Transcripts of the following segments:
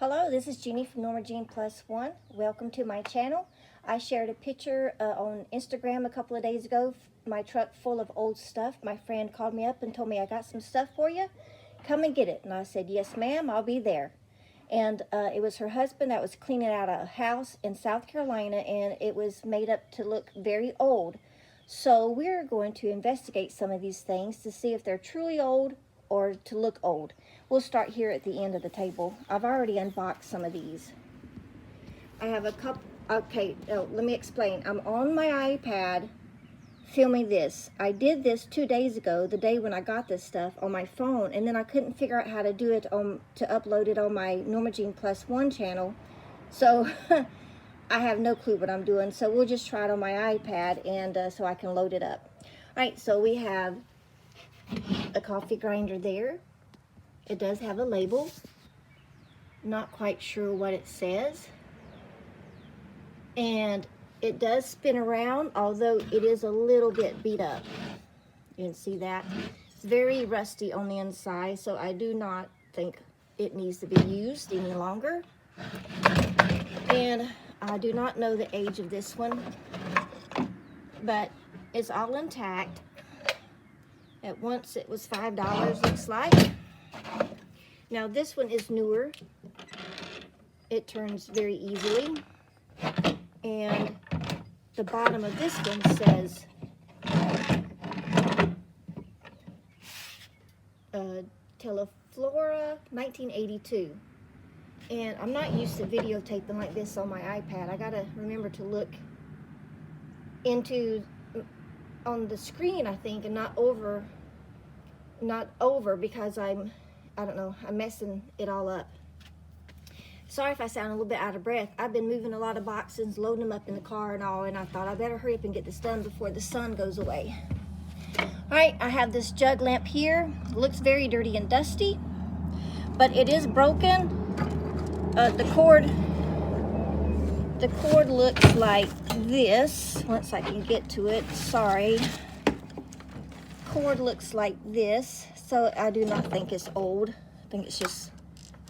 Hello, this is Jeannie from Norma Jean Plus One. Welcome to my channel. I shared a picture on Instagram a couple of days ago, my truck full of old stuff. My friend called me up and told me, I got some stuff for you. Come and get it. And I said, yes ma'am, I'll be there. And it was her husband that was cleaning out a house in South Carolina, and it was made up to look very old. So we're going to investigate some of these things to see if they're truly old or to look old. We'll start here at the end of the table. I've already unboxed some of these. I have a couple. Okay, let me explain. I'm on my iPad filming this. I did this 2 days ago, the day when I got this stuff, on my phone, and then I couldn't figure out how to do it to upload it on my Norma Jean Plus One channel. So I have no clue what I'm doing. So we'll just try it on my iPad, and so I can load it up. All right, so we have a coffee grinder there. It does have a label. Not quite sure what it says. And it does spin around, although it is a little bit beat up. You can see that. It's very rusty on the inside, so I do not think it needs to be used any longer. And I do not know the age of this one, but it's all intact. At once it was $5, looks like. Now this one is newer. It turns very easily. And the bottom of this one says Teleflora 1982. And I'm not used to videotaping like this on my iPad. I gotta remember to look into on the screen, I think, and not over because I don't know, I'm messing it all up. Sorry if I sound a little bit out of breath. I've been moving a lot of boxes, loading them up in the car and all, and I thought I better hurry up and get this done before the sun goes away. All right, I have this jug lamp here. It looks very dirty and dusty, but it is broken. The cord looks like this. Once I can get to it, sorry. Cord looks like this, so I do not think it's old. I think it's just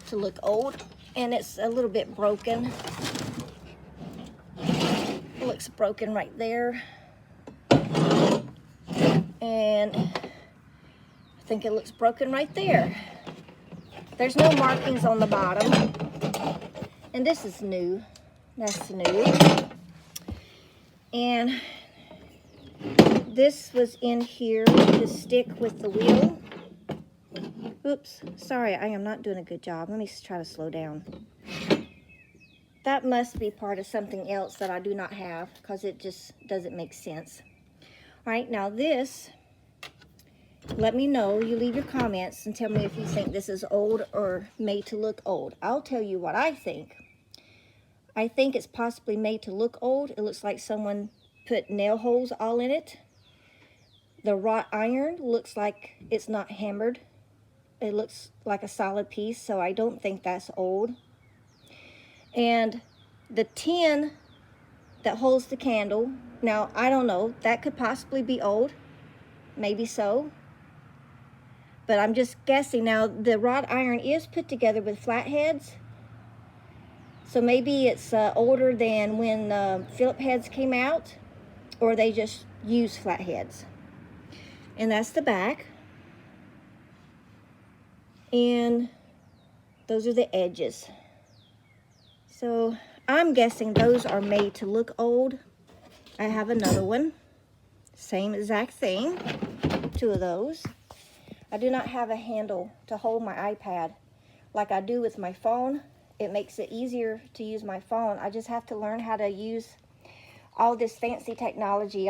to look old, and it's a little bit broken. It looks broken right there, and I think it looks broken right there. There's no markings on the bottom, and this is new. That's new. And this was in here, the stick with the wheel. Oops, sorry, I am not doing a good job. Let me try to slow down. That must be part of something else that I do not have, because it just doesn't make sense. All right, now this, let me know. You leave your comments and tell me if you think this is old or made to look old. I'll tell you what I think. I think it's possibly made to look old. It looks like someone put nail holes all in it. The wrought iron looks like it's not hammered. It looks like a solid piece, so I don't think that's old. And the tin that holds the candle, now I don't know, that could possibly be old. Maybe so. But I'm just guessing. Now the wrought iron is put together with flatheads. So maybe it's older than when Phillip heads came out, or they just used flatheads. And that's the back. And those are the edges. So I'm guessing those are made to look old. I have another one. Same exact thing. 2 of those. I do not have a handle to hold my iPad like I do with my phone. It makes it easier to use my phone. I just have to learn how to use all this fancy technology.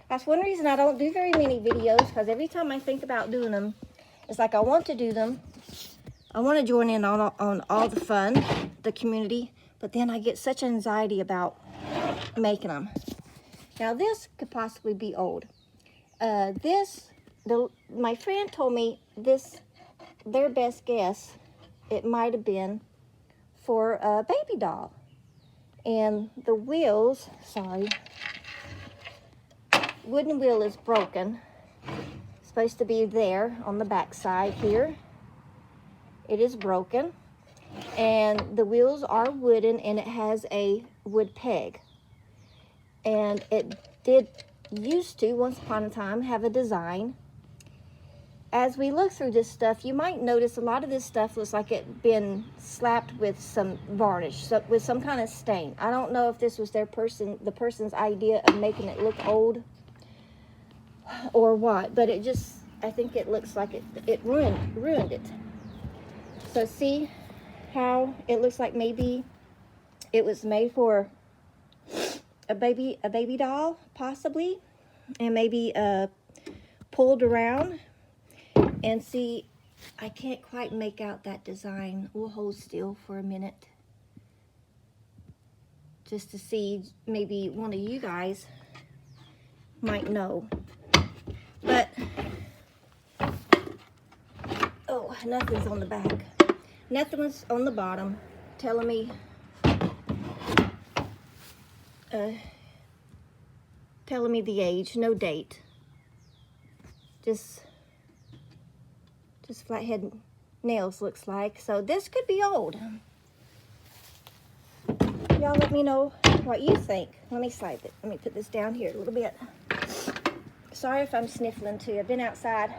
That's one reason I don't do very many videos, because every time I think about doing them, it's like I want to do them. I want to join in on all the fun, the community, but then I get such anxiety about making them. Now this could possibly be old. My friend told me this, their best guess, it might have been for a baby doll. And the wheels, sorry, wooden wheel is broken. Supposed to be there on the back side here. It is broken. And the wheels are wooden, and it has a wood peg. And it did used to, once upon a time, have a design. As we look through this stuff, you might notice a lot of this stuff looks like it been slapped with some varnish, with some kind of stain. I don't know if this was the person's idea of making it look old or what, but it just, I think it looks like it ruined it. So see how it looks like maybe it was made for a baby doll, possibly, and maybe pulled around. And see, I can't quite make out that design. We'll hold still for a minute just to see, maybe one of you guys might know. But, oh, nothing's on the back. Nothing's on the bottom telling me, the age, no date. Just flathead nails, looks like. So this could be old. Y'all let me know what you think. Let me slide it. Let me put this down here a little bit. Sorry if I'm sniffling too. I've been outside.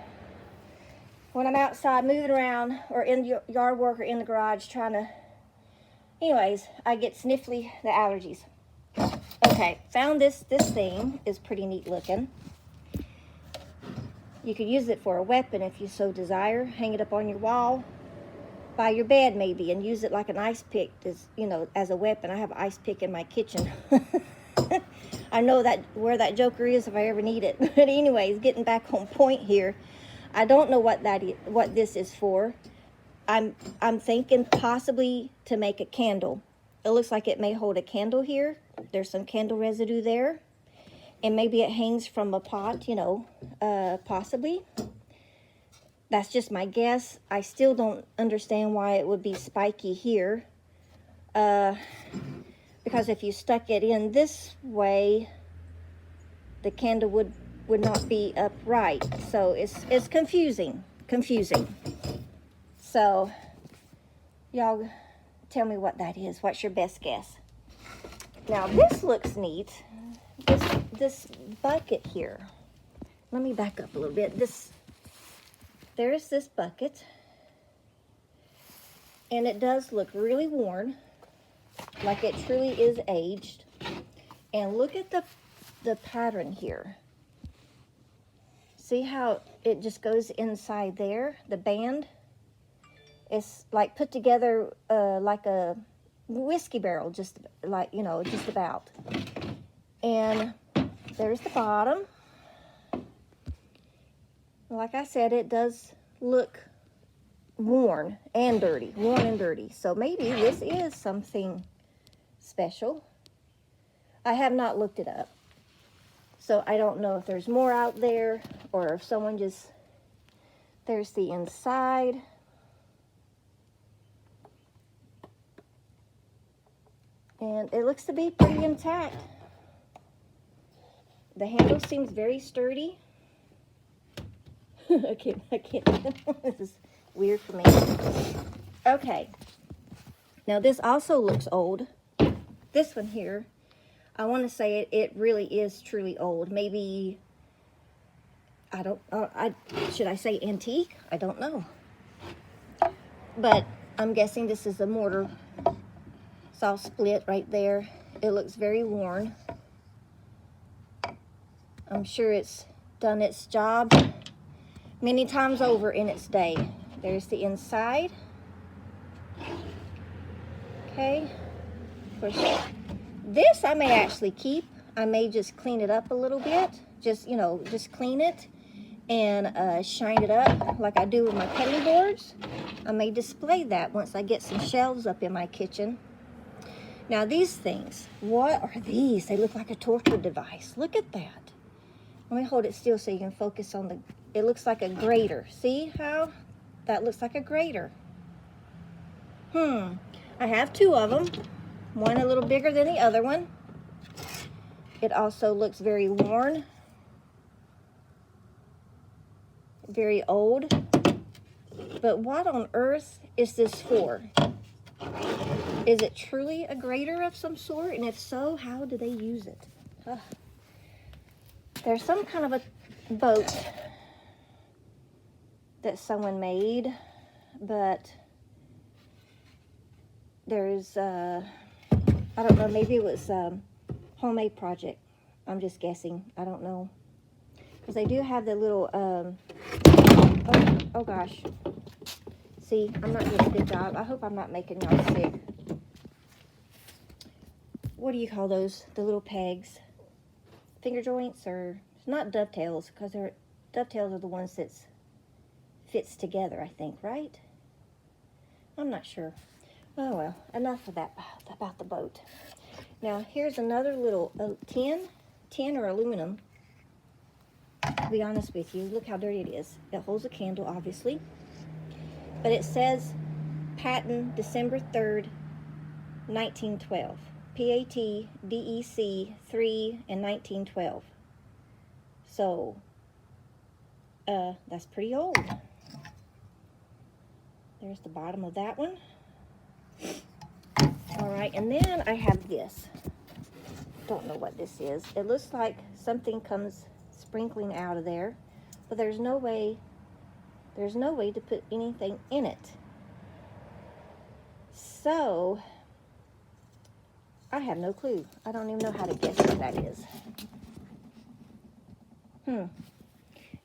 When I'm outside moving around or in yard work or in the garage trying to... Anyways, I get sniffly, the allergies. Okay, found this thing. Is pretty neat looking. You could use it for a weapon if you so desire. Hang it up on your wall, by your bed maybe, and use it like an ice pick, as a weapon. I have an ice pick in my kitchen. I know where that joker is if I ever need it. But anyways, getting back on point here. I don't know what this is for. I'm thinking possibly to make a candle. It looks like it may hold a candle here. There's some candle residue there. And maybe it hangs from a pot, possibly. That's just my guess. I still don't understand why it would be spiky here. Because if you stuck it in this way, the candle would not be upright. So it's confusing. So y'all tell me what that is. What's your best guess? Now this looks neat. This bucket here. Let me back up a little bit. There's this bucket, and it does look really worn, like it truly is aged. And look at the pattern here. See how it just goes inside there? The band is like put together like a whiskey barrel, just about. And there's the bottom. Like I said, it does look worn and dirty. So maybe this is something special. I have not looked it up. So I don't know if there's more out there or if someone just... There's the inside. And it looks to be pretty intact. The handle seems very sturdy. I can't. This is weird for me. Okay. Now this also looks old. This one here, I want to say it really is truly old. Maybe, should I say antique? I don't know. But I'm guessing this is a mortar. It's all split right there. It looks very worn. I'm sure it's done its job many times over in its day. There's the inside. Okay. Of course, this I may actually keep. I may just clean it up a little bit. Just clean it and shine it up like I do with my cutting boards. I may display that once I get some shelves up in my kitchen. Now these things, what are these? They look like a torture device. Look at that. Let me hold it still so you can focus on it looks like a grater. See how that looks like a grater? I have two of them. One a little bigger than the other one. It also looks very worn. Very old. But what on earth is this for? Is it truly a grater of some sort? And if so, how do they use it? Ugh. There's some kind of a boat that someone made, but there's, I don't know, maybe it was homemade project. I'm just guessing. I don't know. Because they do have the little, oh gosh. See, I'm not doing a good job. I hope I'm not making y'all sick. What do you call those? The little pegs? Finger joints, or not dovetails, because dovetails are the ones that fits together, I think, right? I'm not sure. Oh well, enough of that about the boat. Now here's another little tin or aluminum. To be honest with you, look how dirty it is. It holds a candle, obviously, but it says patent December 3rd, 1912. PATDEC 3 and 1912. So, that's pretty old. There's the bottom of that one. All right, and then I have this. Don't know what this is. It looks like something comes sprinkling out of there, but there's no way to put anything in it. So, I have no clue. I don't even know how to guess what that is.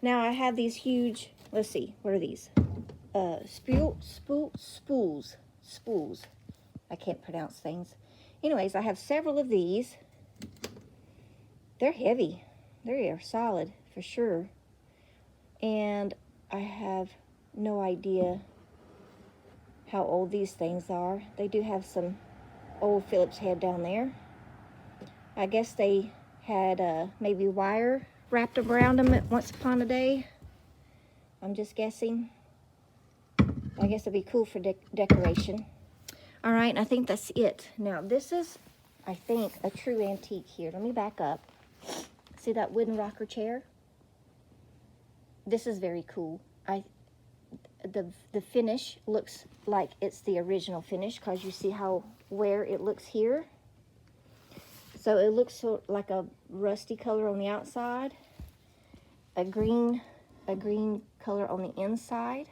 Now I have these huge, let's see, what are these? Spools. I can't pronounce things. Anyways, I have several of these. They're heavy. They are solid for sure. And I have no idea how old these things are. They do have some old Phillips head down there. I guess they had maybe wire wrapped around them at once upon a day. I'm just guessing. I guess it'd be cool for decoration. All right, I think that's it. Now this is, I think, a true antique here. Let me back up. See that wooden rocker chair? This is very cool. The finish looks like it's the original finish, because you see where it looks here. So it looks like a rusty color on the outside, a green color on the inside.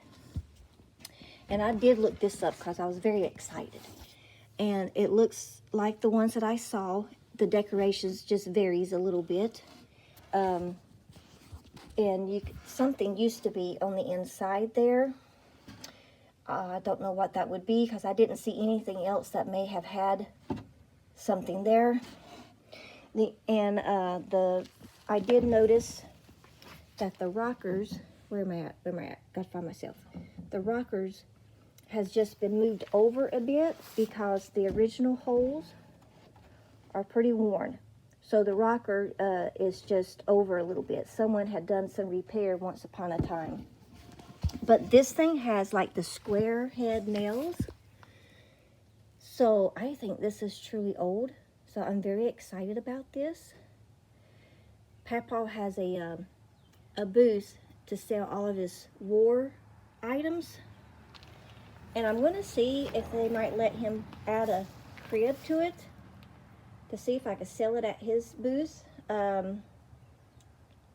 And I did look this up because I was very excited. And it looks like the ones that I saw. The decorations just varies a little bit. And something used to be on the inside there. I don't know what that would be, because I didn't see anything else that may have had something there. I did notice that the rockers, where am I at? Gotta find myself. The rockers has just been moved over a bit, because the original holes are pretty worn. So the rocker is just over a little bit. Someone had done some repair once upon a time. But this thing has like the square head nails. So I think this is truly old. So I'm very excited about this. Papa has a booth to sell all of his war items. And I'm going to see if they might let him add a crib to it, to see if I could sell it at his booth,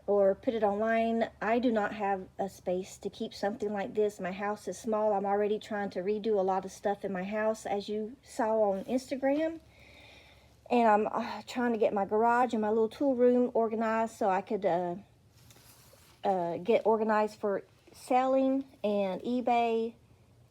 or put it online. I do not have a space to keep something like this. My house is small. I'm already trying to redo a lot of stuff in my house, as you saw on Instagram. And I'm trying to get my garage and my little tool room organized so I could get organized for selling and eBay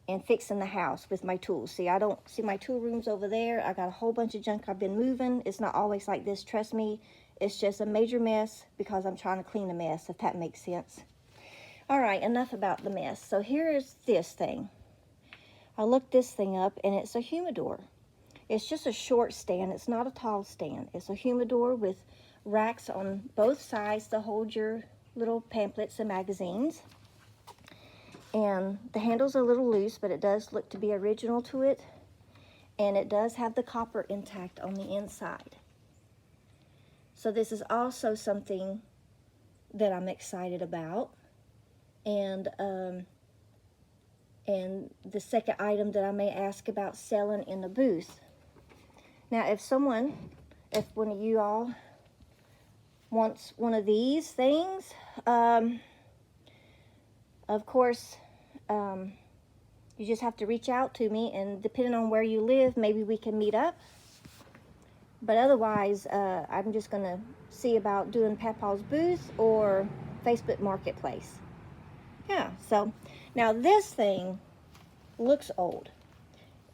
and fixing the house with my tools. See, I don't see my tool rooms over there. I got a whole bunch of junk I've been moving. It's not always like this, trust me. It's just a major mess because I'm trying to clean the mess, if that makes sense. All right, enough about the mess. So here's this thing. I looked this thing up, and it's a humidor. It's just a short stand. It's not a tall stand. It's a humidor with racks on both sides to hold your little pamphlets and magazines. And the handle's a little loose, but it does look to be original to it. And it does have the copper intact on the inside. So this is also something that I'm excited about. And and the second item that I may ask about selling in the booth. Now, if one of you all wants one of these things, of course, you just have to reach out to me, and depending on where you live, maybe we can meet up. But otherwise, I'm just going to see about doing Papa's booth or Facebook Marketplace. Yeah, so now this thing looks old.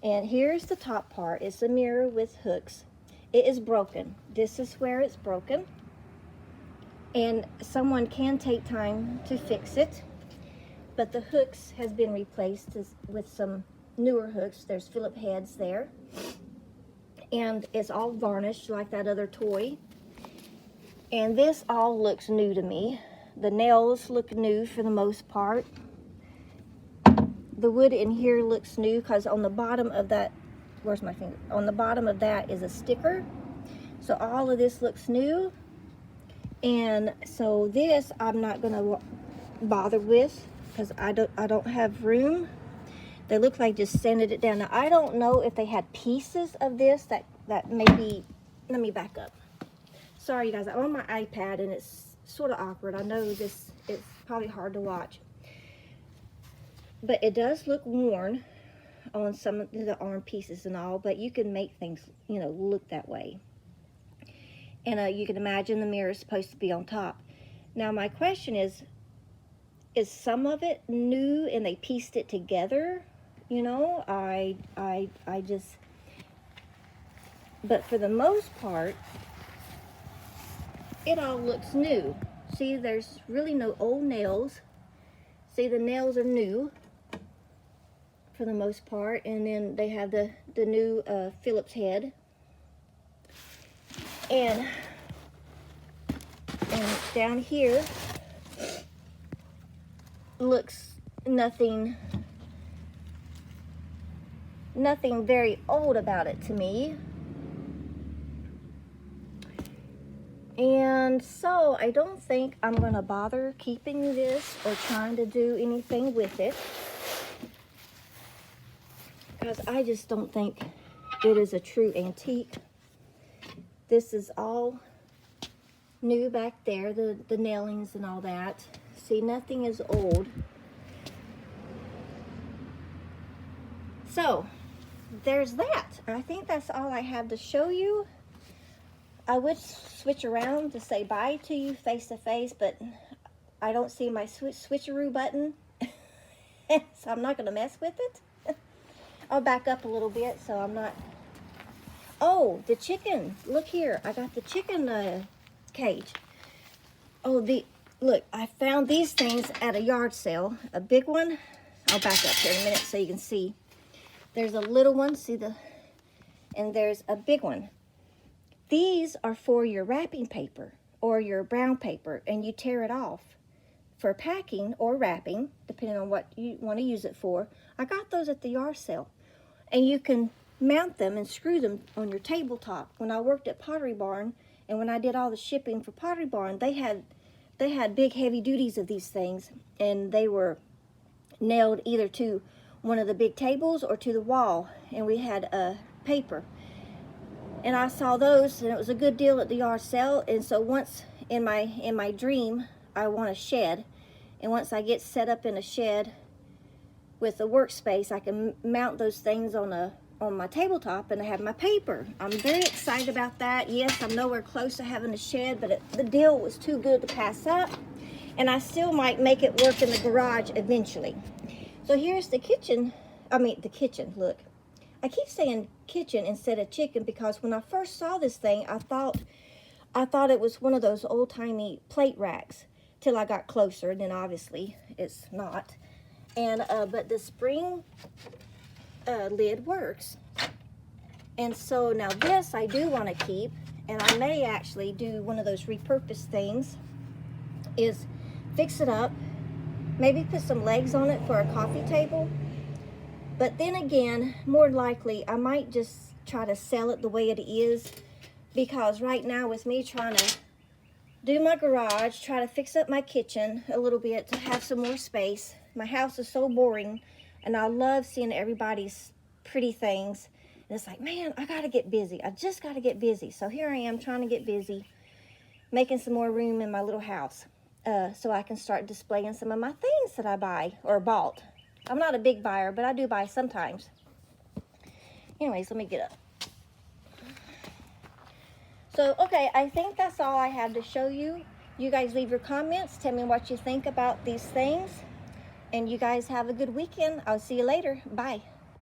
And here's the top part. It's a mirror with hooks. It is broken. This is where it's broken. And someone can take time to fix it. But the hooks has been replaced with some newer hooks. There's Phillip heads there. And it's all varnished like that other toy. And this all looks new to me. The nails look new for the most part. The wood in here looks new because on the bottom of that, where's my finger? On the bottom of that is a sticker. So all of this looks new. And so this I'm not going to bother with because I don't have room. They look like just sanded it down. Now I don't know if they had pieces of this that maybe, let me back up. Sorry you guys, I'm on my iPad and it's sort of awkward. I know it's probably hard to watch. But it does look worn on some of the arm pieces and all, but you can make things, you know, look that way. And you can imagine the mirror is supposed to be on top. Now my question is some of it new and they pieced it together? You know, I just, but for the most part, it all looks new. See, there's really no old nails. See, the nails are new for the most part, and then they have the new Phillips head, and down here looks nothing very old about it to me. And so I don't think I'm gonna bother keeping this or trying to do anything with it, because I just don't think it is a true antique. This is all new back there, the nailings and all that. See, nothing is old. So there's that. I think that's all I have to show you. I would switch around to say bye to you face to face, but I don't see my switcheroo button, so I'm not going to mess with it. I'll back up a little bit so I'm not... Oh, the chicken. Look here. I got the chicken cage. Oh, look, I found these things at a yard sale. A big one. I'll back up here in a minute so you can see. There's a little one, and there's a big one. These are for your wrapping paper or your brown paper, and you tear it off for packing or wrapping, depending on what you want to use it for. I got those at the yard sale, and you can mount them and screw them on your tabletop. When I worked at Pottery Barn, and when I did all the shipping for Pottery Barn, they had big heavy duties of these things, and they were nailed either to one of the big tables or to the wall, and we had paper. And I saw those, and it was a good deal at the yard sale. And so once in my dream, I want a shed, and once I get set up in a shed with a workspace, I can mount those things on my tabletop, and I have my paper. I'm very excited about that. Yes, I'm nowhere close to having a shed, but the deal was too good to pass up, and I still might make it work in the garage eventually. So here's the kitchen. The kitchen, look. I keep saying kitchen instead of chicken because when I first saw this thing, I thought it was one of those old-timey plate racks till I got closer, and then obviously it's not. And but the spring lid works. And so now this I do want to keep, and I may actually do one of those repurposed things, is fix it up, maybe put some legs on it for a coffee table. But then again, more likely, I might just try to sell it the way it is, because right now with me trying to do my garage, try to fix up my kitchen a little bit to have some more space. My house is so boring. And I love seeing everybody's pretty things. And it's like, man, I gotta get busy. I just gotta get busy. So here I am trying to get busy, making some more room in my little house, so I can start displaying some of my things that I buy or bought. I'm not a big buyer, but I do buy sometimes. Anyways, let me get up. So, okay, I think that's all I have to show you. You guys leave your comments. Tell me what you think about these things. And you guys have a good weekend. I'll see you later. Bye.